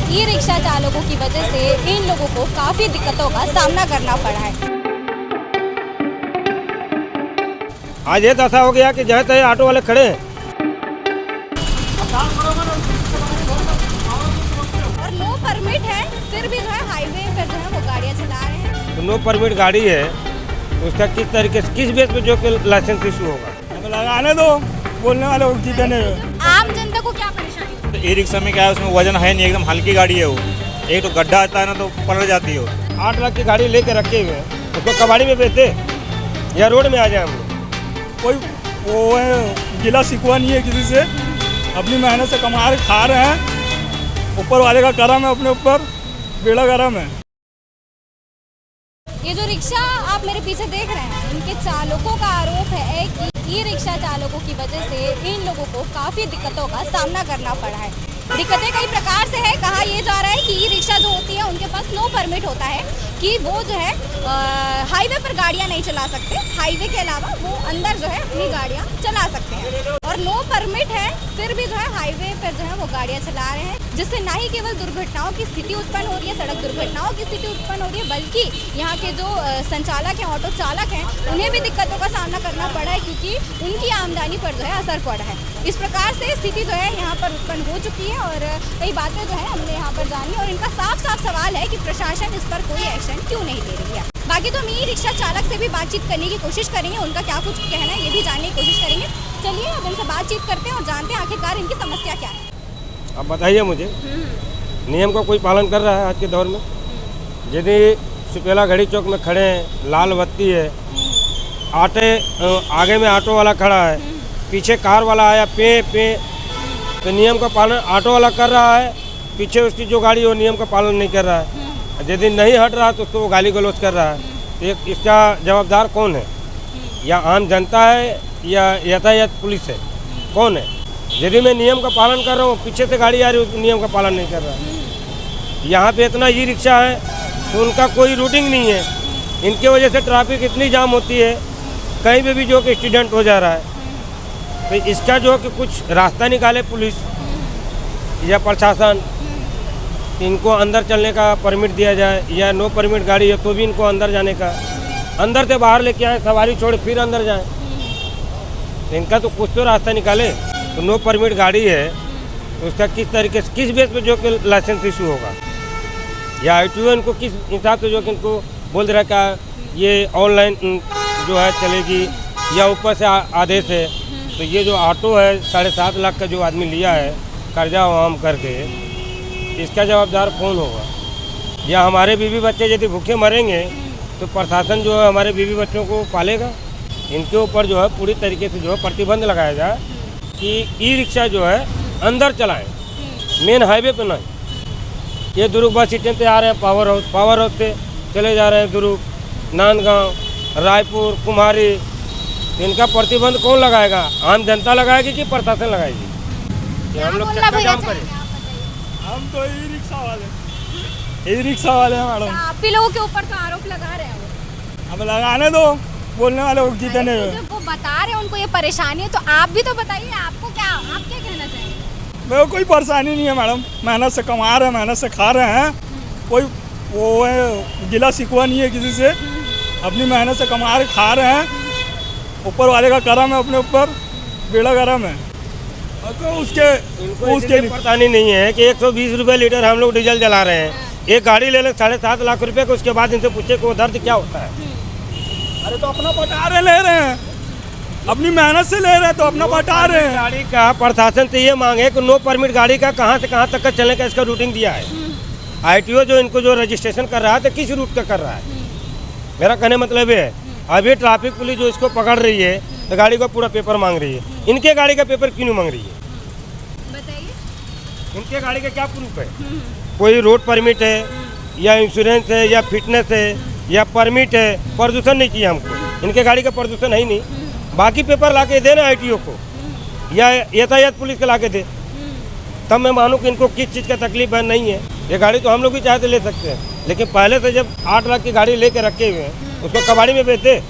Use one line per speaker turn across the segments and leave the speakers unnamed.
E rickshaw चालकों की वजह से इन लोगों को काफ़ी दिक्कतों का सामना करना पड़ा है।
आज ये दशा हो गया कि जहाँ तहाँ ऑटो वाले खड़े हैं
और नो परमिट है, फिर भी जो है हाईवे पर जो है वो गाड़ियाँ चला रहे हैं।
तो नो परमिट गाड़ी है तो उसका किस तरीके से किस बेस पे जो कि लाइसेंस इशू होगा।
अब लगाने दो, बोलने वाले उल्टी देने दो।
आम जनता को क्या परेशानी?
ई रिक्शा में क्या है, उसमें वजन है नहीं, एकदम हल्की गाड़ी है वो। एक तो गड्ढा आता है ना तो पलट जाती है वो।
8 लाख की गाड़ी लेके रखे हुए हैं, उसको कबाड़ी में बेचते या रोड में आ जाए हम लोग।
कोई वो है गिला शिकवा नहीं है किसी से, अपनी मेहनत से कमा रहे खा रहे हैं, ऊपर वाले का करम है, अपने ऊपर बेड़ा गरम है।
ये जो रिक्शा आप मेरे पीछे देख रहे हैं, इनके चालकों का आरोप है कि ई रिक्शा चालकों की वजह से इन लोगों को काफ़ी दिक्कतों का सामना करना पड़ा है। दिक्कतें कई प्रकार से है। कहा यह जा रहा है कि ई रिक्शा जो होती है उनके पास नो परमिट होता है कि वो जो है हाईवे पर गाड़ियां नहीं चला सकते, हाईवे के अलावा वो अंदर जो है अपनी गाड़ियां चला सकते हैं। और नो परमिट है, फिर भी जो है हाईवे पर जो है वो गाड़ियां चला रहे हैं, जिससे ना ही केवल दुर्घटनाओं की स्थिति उत्पन्न हो रही है, सड़क दुर्घटनाओं की स्थिति उत्पन्न हो रही है, बल्कि यहाँ के जो संचालक हैं, ऑटो चालक हैं, उन्हें भी दिक्कतों का सामना करना पड़ा है, क्योंकि उनकी आमदनी पर जो है असर पड़ा है। इस प्रकार से स्थिति जो है यहाँ पर उत्पन्न हो चुकी है और कई बातें जो है हमने यहाँ पर जानी और इनका साफ साफ सवाल है कि प्रशासन इस पर कोई एक्शन क्यों नहीं ले रही है। बाकी तो हम ई रिक्शा चालक से भी बातचीत करने की कोशिश करेंगे, उनका क्या कुछ कहना है ये भी जानने की कोशिश करेंगे। चलिए अब इनसे बातचीत करते हैं और जानते हैं आखिरकार इनकी समस्या क्या है।
अब बताइए मुझे, नियम का कोई पालन कर रहा है आज के दौर में? यदि सुपेला घड़ी चौक में खड़े हैं, लाल बत्ती है, आगे में ऑटो वाला खड़ा है, पीछे कार वाला आया पे तो नियम का पालन ऑटो वाला कर रहा है, पीछे उसकी जो गाड़ी है वो नियम का पालन नहीं कर रहा है। यदि नहीं हट रहा तो उसको वो गाली गलौज कर रहा है। तो इसका जवाबदार कौन है? या आम जनता है या यातायात पुलिस है? कौन है? यदि मैं नियम का पालन कर रहा हूँ, पीछे से गाड़ी आ रही है, नियम का पालन नहीं कर रहा है। यहाँ पे इतना ई रिक्शा है तो उनका कोई रूटिंग नहीं है, इनकी वजह से ट्रैफिक इतनी जाम होती है, कहीं पे भी जो कि एक्सीडेंट हो जा रहा है। तो इसका जो कि कुछ रास्ता निकाले पुलिस या प्रशासन, इनको अंदर चलने का परमिट दिया जाए, या नो परमिट गाड़ी है तो भी इनको अंदर जाने का, अंदर से बाहर लेके आए, सवारी छोड़े फिर अंदर जाएं। तो इनका तो कुछ तो रास्ता निकाले। तो नो परमिट गाड़ी है तो उसका किस तरीके से किस बेस पे जो कि लाइसेंस इशू होगा, या ITO इनको किस हिसाब से जो कि इनको बोल रहा है क्या ये ऑनलाइन जो है चलेगी, या ऊपर से आदेश है। तो ये जो ऑटो है 7.5 लाख का जो आदमी लिया है कर्जा वाम करके, इसका जवाबदार कौन होगा? या हमारे बीवी बच्चे यदि भूखे मरेंगे तो प्रशासन जो है हमारे बीवी बच्चों को पालेगा? इनके ऊपर जो है पूरी तरीके से जो है प्रतिबंध लगाया जाए कि ई रिक्शा जो है अंदर चलाएं, मेन हाईवे पे नहीं। ये दुर्ग बस स्टैंड पे आ रहे हैं, पावर हाउस से चले जा रहे हैं दुर्ग, नांदगांव, रायपुर, कुम्हारी। इनका प्रतिबंध कौन लगाएगा? आम जनता लगाएगी कि प्रशासन लगाएगी? कि हम लोग चक्का जाम करें?
हम तो ई रिक्शा वाले हैं मैडम।
आप ही लोगों के ऊपर तो आरोप लगा रहे हैं वो।
अब लगाने दो, बोलने वाले उल्टी देने दो।
जब वो बता रहे हैं उनको ये परेशानी है तो आप भी तो बताइए, आपको क्या, आप क्या कहना चाहेंगे?
मेरे को कोई परेशानी नहीं है मैडम, मेहनत से कमा रहे हैं, मेहनत से खा रहे हैं, कोई वो है गिला शिकवा नहीं है किसी से, अपनी मेहनत से कमा रहे खा रहे हैं, ऊपर वाले का करम है, अपने ऊपर बेड़ा गरम है। तो उसके लिए
परेशानी नहीं है कि 120 रुपये लीटर हम लोग डीजल जला रहे हैं, एक गाड़ी ले लें 7.5 लाख रुपए को, उसके बाद इनसे पूछे को दर्द क्या होता है।
अरे तो अपना बटारे ले रहे हैं, अपनी मेहनत से ले रहे हैं तो अपना बटा रहे हैं।
गाड़ी का प्रशासन से ये मांगे कि नो परमिट गाड़ी का कहाँ से कहाँ तक का चलने का इसका रूटिंग दिया है। ITO जो इनको जो रजिस्ट्रेशन कर रहा है तो किस रूट का कर रहा है? मेरा कहने मतलब ये है, अभी ट्रैफिक पुलिस जो इसको पकड़ रही है तो गाड़ी का पूरा पेपर मांग रही है, इनके गाड़ी का पेपर क्यों नहीं मांग रही है?
बताइए।
इनके गाड़ी का क्या प्रूफ है? कोई रोड परमिट है या इंश्योरेंस है या फिटनेस है या परमिट है? प्रदूषण नहीं किया हमको, इनके गाड़ी का प्रदूषण है ही नहीं। बाकी पेपर ला के दे ना ITO को या यातायात पुलिस को ला के दे, तब मैं मानूँ कि इनको किस चीज़ का तकलीफ है। नहीं है, ये गाड़ी तो हम लोग भी चाहे तो ले सकते हैं, लेकिन पहले से जब 8 लाख की गाड़ी लेके रखे हुए हैं, उसको कबाड़ी में बेचते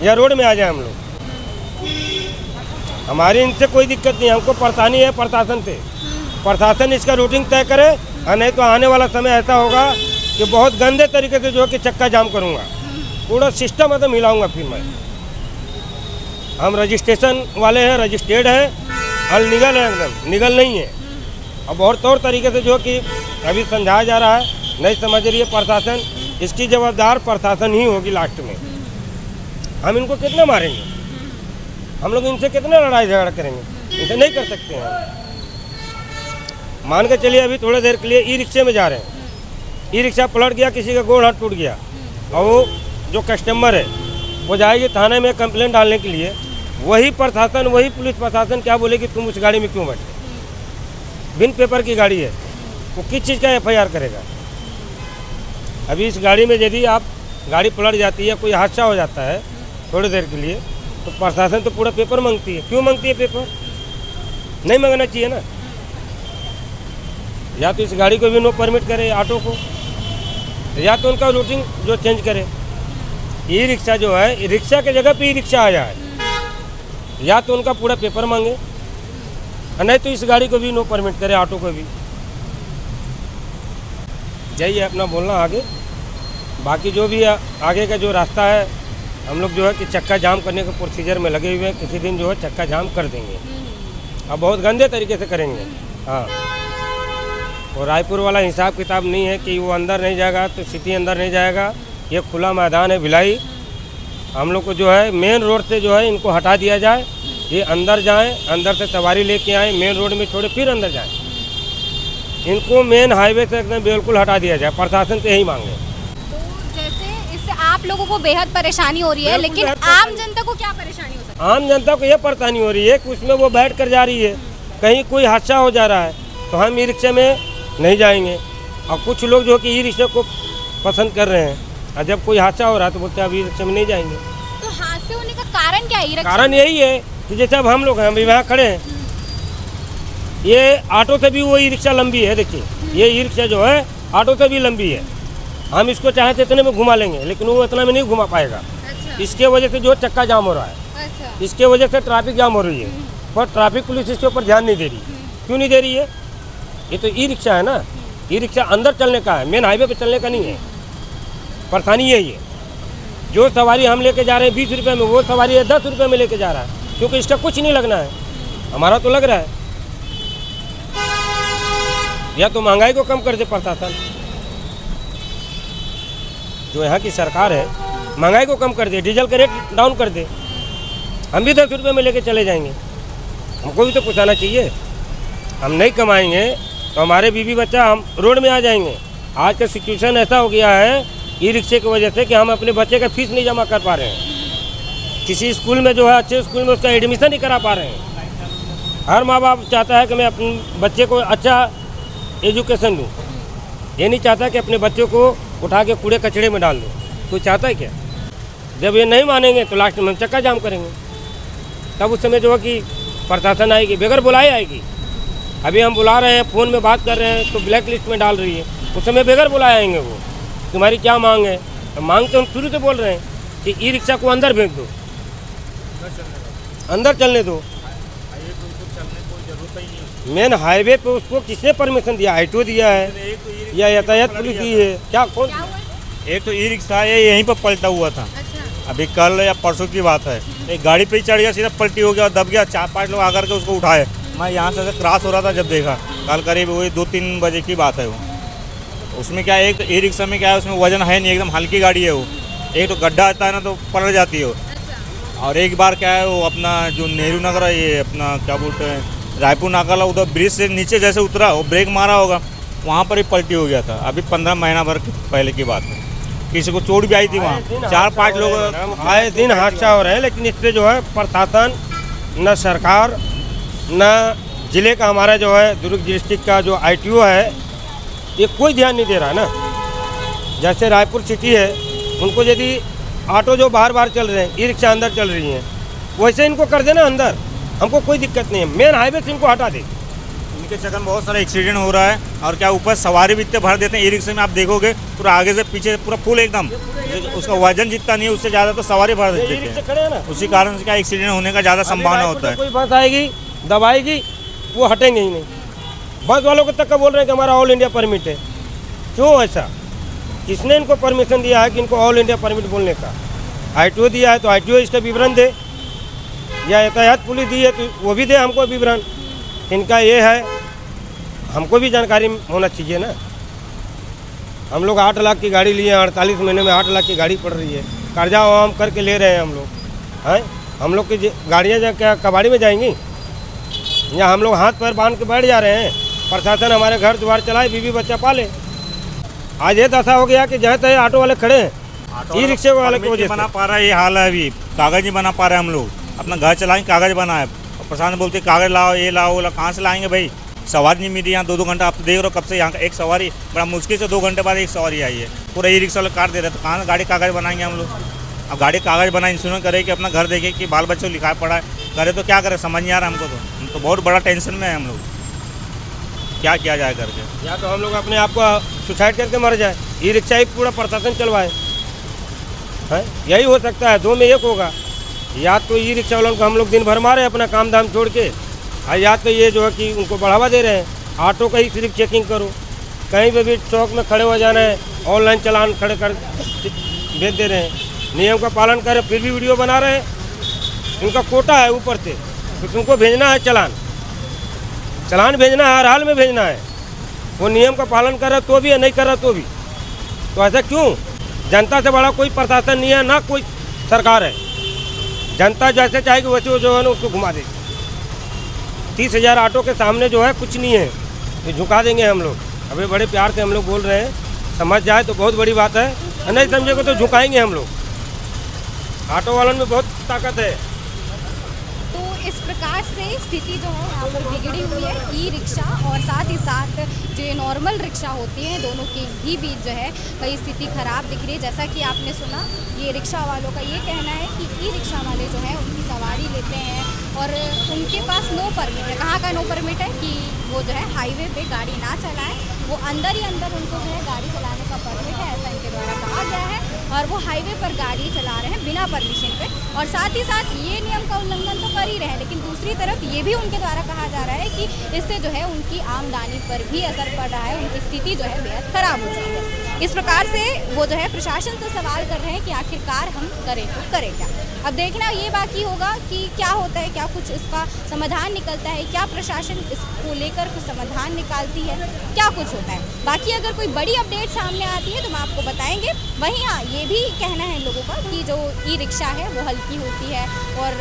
या रोड में आ जाए हम लोग। हमारी इनसे कोई दिक्कत नहीं है, हमको परेशानी है प्रशासन से। प्रशासन इसका रूटिंग तय करे और नहीं तो आने वाला समय ऐसा होगा कि बहुत गंदे तरीके से जो है कि चक्का जाम करूँगा, पूरा सिस्टम मतलब मिलाऊंगा फिर मैं। हम रजिस्ट्रेशन वाले हैं, रजिस्टर्ड हैं, और लीगल है, एकदम लीगल नहीं है। अब और तौर तरीके से जो कि अभी समझाया जा रहा है, नहीं समझ रही है प्रशासन, इसकी जवाबदार प्रशासन ही होगी लास्ट में। हम इनको कितना मारेंगे, हम लोग इनसे कितना लड़ाई झगड़ा करेंगे, इसे नहीं कर सकते हैं। मान के चलिए अभी थोड़ी देर के लिए ई रिक्शे में जा रहे हैं, ई रिक्शा पलट गया, किसी का गोड़ हाथ टूट गया, और वो जो कस्टमर है वो जाएगी थाने में कंप्लेंट डालने के लिए, वही प्रशासन, वही पुलिस प्रशासन क्या बोलेगी, तुम उस गाड़ी में क्यों बैठे, बिन पेपर की गाड़ी है, वो किस चीज़ का एफआईआर करेगा। अभी इस गाड़ी में यदि आप गाड़ी पलट जाती है, कोई हादसा हो जाता है थोड़ी देर के लिए, तो प्रशासन तो पूरा पेपर मांगती है। क्यों मांगती है पेपर, नहीं मांगना चाहिए ना। या तो इस गाड़ी को भी नो परमिट करे, ऑटो को, या तो उनका रूटिंग जो चेंज करे। ई रिक्शा जो है, रिक्शा के जगह पे ई रिक्शा आ जाए, या तो उनका पूरा पेपर मांगे, और नहीं तो इस गाड़ी को भी नो परमिट करे, ऑटो को भी। यही है अपना बोलना आगे। बाकी जो भी आगे का जो रास्ता है, हम लोग जो है कि चक्का जाम करने के प्रोसीजर में लगे हुए हैं। किसी दिन जो है चक्का जाम कर देंगे, अब बहुत गंदे तरीके से करेंगे। हाँ, और रायपुर वाला हिसाब किताब नहीं है कि वो अंदर नहीं जाएगा तो सिटी अंदर नहीं जाएगा। ये खुला मैदान है भिलाई, हम लोग को जो है मेन रोड से जो है इनको हटा दिया जाए, ये अंदर जाएं, अंदर से सवारी लेके आए, मेन रोड में छोड़े फिर अंदर जाएं। इनको मेन हाईवे से एकदम बिल्कुल हटा दिया जाए, प्रशासन से यही मांगे।
तो जैसे इससे आप लोगों को बेहद परेशानी हो रही है, लेकिन आम जनता को क्या परेशानी हो सकती है?
आम जनता को ये परेशानी हो रही है कि उसमें वो बैठ कर जा रही है, कहीं कोई हादसा हो जा रहा है तो हम ई रिक्शा में नहीं जाएंगे। और कुछ लोग जो कि ई रिक्शा को पसंद कर रहे हैं, और जब कोई हादसा हो रहा है तो बोलते हैं अब ई रिक्शा में नहीं जाएंगे।
तो हादसे होने का कारण क्या है?
कारण यही है कि जैसे अब हम लोग हैं, हम यहाँ खड़े हैं, ये ऑटो से भी वो ई रिक्शा लंबी है। देखिए ये ई रिक्शा जो है ऑटो से भी लंबी है। हम इसको चाहे तो इतने में घुमा लेंगे, लेकिन वो इतना में नहीं घुमा पाएगा।
अच्छा।
इसके वजह से जो चक्का जाम हो रहा है,
अच्छा।
इसके वजह से ट्रैफिक जाम हो रही है, पर ट्रैफिक पुलिस इसके ऊपर ध्यान नहीं दे रही। क्यों नहीं दे रही है? ये तो ई रिक्शा है ना, ई रिक्शा अंदर चलने का है, मेन हाईवे पे चलने का नहीं है। परेशानी यही है, जो सवारी हम लेके जा रहे हैं 20 रुपये में, वो सवारी 10 रुपये में लेके जा रहा है, क्योंकि इसका कुछ नहीं लगना है, हमारा तो लग रहा है। या तो महंगाई को कम कर दे प्रशासन, जो यहाँ की सरकार है, महंगाई को कम कर दे, डीजल का रेट डाउन कर दे, हम भी 10 रुपये में लेके चले जाएंगे। हमको भी तो पूछाना चाहिए। हम नहीं कमाएंगे तो हमारे बीवी बच्चा हम रोड में आ जाएंगे। आज का सिचुएशन ऐसा हो गया है ई रिक्शे की वजह से कि हम अपने बच्चे का फीस नहीं जमा कर पा रहे हैं। किसी स्कूल में जो है, अच्छे स्कूल में उसका एडमिशन नहीं करा पा रहे हैं। हर माँ बाप चाहता है कि मैं अपने बच्चे को अच्छा एजुकेशन दूँ, ये नहीं चाहता कि अपने बच्चों को उठा के कूड़े कचड़े में डाल दूँ। कोई चाहता है क्या? जब ये नहीं मानेंगे तो लास्ट में हम चक्का जाम करेंगे, तब उस समय जो है कि प्रशासन आएगी, बगैर बुलाए आएगी। अभी हम बुला रहे हैं, फ़ोन में बात कर रहे हैं तो ब्लैक लिस्ट में डाल रही है, उस समय बगैर बुलाए आएंगे वो। तुम्हारी क्या मांग है? तो मांग तो हम शुरू से बोल रहे हैं कि ई रिक्शा को अंदर भेज दो, अंदर चलने दो। मेन हाईवे पे उसको किसने परमिशन दिया? आईटीओ दिया है या यातायात पुलिस दी है? क्या कौन?
एक तो ई रिक्शा है, यहीं पर पलटा हुआ था।
अच्छा।
अभी कल या परसों की बात है, एक गाड़ी पे ही चढ़ गया, सीधा पलटी हो गया, दब गया। 4-5 लोग आकर के उसको उठाए। मैं यहाँ से क्रॉस हो रहा था जब देखा, कल करीब वही 2-3 बजे की बात है वो। उसमें क्या है, एक ई रिक्शा में क्या है, उसमें वजन है नहीं, एकदम हल्की गाड़ी है वो। एक तो गड्ढा आता है ना तो पलट जाती है वो। और एक बार क्या है, वो अपना जो नेहरू नगर है, ये अपना क्या बोलते हैं, रायपुर नाका, उधर ब्रिज से नीचे जैसे उतरा, वो ब्रेक मारा होगा, वहाँ पर ही पलटी हो गया था। अभी 15 महीना भर पहले की बात है। किसी को चोट भी आई थी वहाँ, 4-5 लोग
आए दिन हादसा हो रहे हैं। लेकिन इस पर जो है प्रशासन, न सरकार, न जिले का हमारा जो है दुर्ग डिस्ट्रिक्ट का जो आईटीओ है, ये कोई ध्यान नहीं दे रहा है ना। जैसे रायपुर सिटी है, उनको यदि ऑटो जो बाहर चल रहे हैं, ई रिक्शा अंदर चल रही हैं, वैसे इनको कर देना अंदर, हमको कोई दिक्कत नहीं है। मेन हाईवे से इनको हटा दे।
इनके चक्कर में बहुत सारा एक्सीडेंट हो रहा है। और क्या ऊपर सवारी भी इतने भर देते हैं ई रिक्शे में, आप देखोगे पूरा आगे से पीछे पूरा फुल एकदम, उसका वजन जितना नहीं है उससे ज़्यादा तो सवारी भर देते हैं। उसी कारण से क्या एक्सीडेंट होने का ज़्यादा संभावना होता है।
कोई बस आएगी, दबाएगी, वो हटेंगे ही नहीं। बस वालों को तक का बोल रहे हैं कि हमारा ऑल इंडिया परमिट है। क्यों ऐसा? किसने इनको परमिशन दिया है कि इनको ऑल इंडिया परमिट बोलने का? ITO दिया है तो ITO इसका विवरण दे, या यातायात पुलिस दी है तो वो भी दे हमको विवरण। इनका ये है, हमको भी जानकारी होना चाहिए ना। हम लोग 8 लाख की गाड़ी लिए, 48 महीने में 8 लाख की गाड़ी पड़ रही है, कर्जा वाम करके ले रहे हैं हम लोग हैं। हम लोग की गाड़ियाँ जा क्या कबाड़ी में जाएंगी, या हम लोग हाथ पैर बांध के बैठ जा रहे हैं? प्रशासन हमारे घर द्वार चलाए, बीवी बच्चा पाले। आज ये दशा हो गया कि जहाँ तय ऑटो वाले खड़े हैं, ई रिक्शे वाले की वजह से
बना पा रहा है, ये हाल है। अभी कागज नहीं बना पा रहे हम लोग, अपना घर चलाएंगे कागज बना है, और प्रशासन बोलते कागज लाओ, ये लाओ, वो लाओ। कहाँ से लाएंगे भाई? सवारी नहीं मिली यहाँ 2-2 घंटा। आप तो देख रहे हो कब से यहाँ का एक सवारी, बड़ा मुश्किल से 2 घंटे बाद एक सवारी आई है। पूरा ई रिक्शा वाले काट दे रहे, तो कहाँ से गाड़ी कागज बनाएंगे हम लोग? अब गाड़ी कागज बनाए, इंश्योरेंस करे कि अपना घर देखे कि बाल बच्चों को लिखा पड़ा है, करे तो क्या करे, समझ नहीं आ रहा हमको। तो हम तो बहुत बड़ा टेंशन में है हम लोग, क्या किया जाए करके।
या तो हम लोग अपने आप को सुसाइड करके मर जाए, ई रिक्शा ही पूरा प्रशासन चलवाए, है यही हो सकता है। 2 में 1 होगा, या तो ई रिक्शा वालों को हम लोग दिन भर मारे अपना काम धाम छोड़ के, और या तो ये जो है कि उनको बढ़ावा दे रहे हैं। ऑटो का ही सिर्फ चेकिंग करो, कहीं पे भी चौक में खड़े हो जाना है, ऑनलाइन चालान खड़े कर भेज दे रहे हैं। नियम का पालन करें फिर भी वीडियो बना रहे हैं। इनका कोटा है ऊपर से, तो तुमको भेजना है चालान भेजना है, हर हाल में भेजना है। वो नियम का पालन कर रहा तो भी है, नहीं कर रहा तो भी। तो ऐसा क्यों? जनता से बड़ा कोई प्रशासन नहीं है, ना कोई सरकार है। जनता जैसे चाहेगी वैसे वो जो है ना उसको घुमा देगी। 30,000 ऑटो के सामने जो है कुछ नहीं है, ये झुका देंगे हम लोग। अभी बड़े प्यार से हम लोग बोल रहे हैं, समझ जाए तो बहुत बड़ी बात है, नहीं समझेगा तो झुकाएंगे हम लोग। ऑटो वालों में बहुत ताकत है।
तो इस प्रकार से स्थिति जो है यहाँ पर बिगड़ी हुई है ई रिक्शा और साथ ही साथ जो ये नॉर्मल रिक्शा होती हैं, दोनों के ही बीच जो है कई स्थिति खराब दिख रही है। जैसा कि आपने सुना, ये रिक्शा वालों का ये कहना है कि ई रिक्शा वाले जो है उनकी सवारी लेते हैं और उनके पास नो परमिट है। कहाँ का नो परमिट है कि वो जो है हाईवे पे गाड़ी ना चलाएं, वो अंदर ही अंदर उनको जो है गाड़ी चलाने का परमिट है, ऐसा इनके द्वारा कहा गया है। और वो हाईवे पर गाड़ी चला रहे हैं बिना परमिशन पे, और साथ ही साथ ये नियम का उल्लंघन तो कर ही रहे हैं, लेकिन दूसरी तरफ ये भी उनके द्वारा कहा जा रहा है कि इससे जो है उनकी आमदनी पर भी असर पड़ रहा है, उनकी स्थिति जो है बेहद खराब हो रही है। इस प्रकार से वो जो है प्रशासन से सवाल कर रहे हैं कि आखिरकार हम करें तो करें क्या। अब देखना ये बाकी होगा कि क्या होता है, क्या कुछ इसका समाधान निकलता है, क्या प्रशासन इसको लेकर कुछ समाधान निकालती है, क्या कुछ होता है। बाकी अगर कोई बड़ी अपडेट सामने आती है तो हम आपको बताएंगे। वहीं हाँ, ये भी कहना है लोगों का कि जो ई रिक्शा है वो हल्की होती है और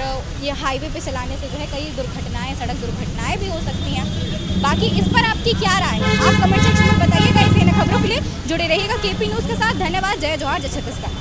ये हाईवे पे चलाने से जो है कई दुर्घटनाएं, सड़क दुर्घटनाएं भी हो सकती हैं। बाकी इस पर आपकी क्या राय है, आप कमेंट सेक्शन में बताइएगा। इसे खबरों के लिए जुड़े रहिएगा KP न्यूज़ के साथ। धन्यवाद। जय जोहार, जय छत्तीसगढ़।